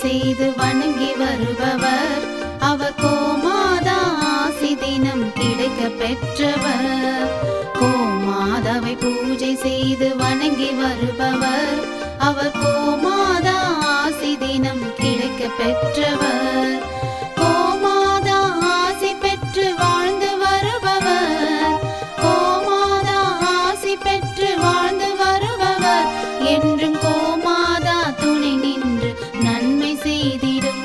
செய்து வணங்கி வருபவர். அவர் கோமாதா ஆசி தினம் கிடைக்க பெற்றவர். கோமாதாவை பூஜை செய்து வணங்கி வருபவர். அவர் கோமாதா ஆசி தினம் கிடைக்க பெற்றவர். கோமாதா ஆசி பெற்று வாழ்ந்து வருபவர். கோமாதா ஆசி பெற்று வாழ்ந்து வருபவர். என்றும் கோமாதா துணை நின்று நன்மை செய்திடும்.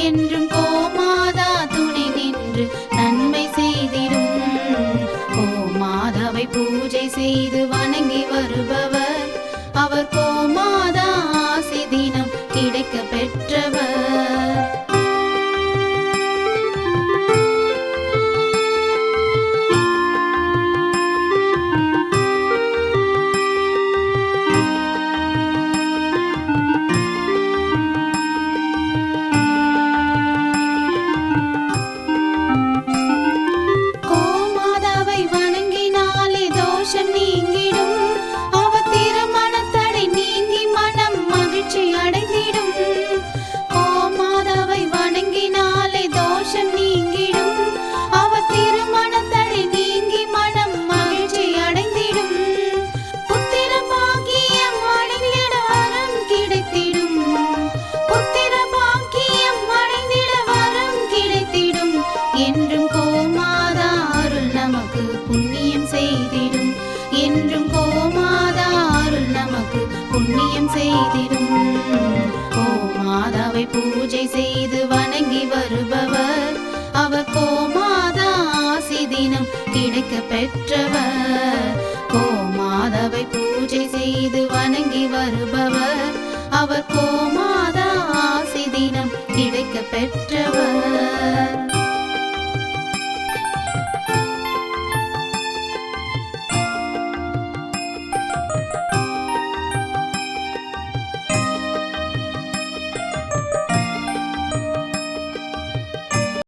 என்றும் கோமாதா துணை நின்று நன்மை செய்திடும். கோமாதாவை பூஜை செய்து வணங்கி வருபவர். அவர் கோமாதா ஆசி தினம் கிடைக்க பெற்றவர். கோமாதாவை வணங்கினாலே தோஷம் நீங்கிடும். அவர் திருமணத்தடை நீங்கி மனம் மகிழ்ச்சி அடைந்திடும். கோமாதாவை வணங்கினாலே தோஷம் நீங்கிடும். அவர் திருமணத்தடை நீங்கி மனம் மகிழ்ச்சி அடைந்திடும். புத்திர பாக்கியம் அடைந்திட வரம் கிடைத்திடும். புத்திர பாக்கியம் அடைந்திட வரம் கிடைத்திடும். என்றும் கோமாதா அருள் நமக்கு புண்ணியம் செய்திடும். என்றும் கோமாதா அருள் நமக்கு புண்ணியம் செய்திடும். கோமாதாவை பூஜை செய்து வணங்கி வருபவர். அவர் கோமாதா ஆசி தினம் கிடைக்க பெற்றவர். கோமாதாவை பூஜை செய்து வணங்கி வருபவர். அவர் கோமாதா ஆசி தினம் கிடைக்க பெற்றவர்.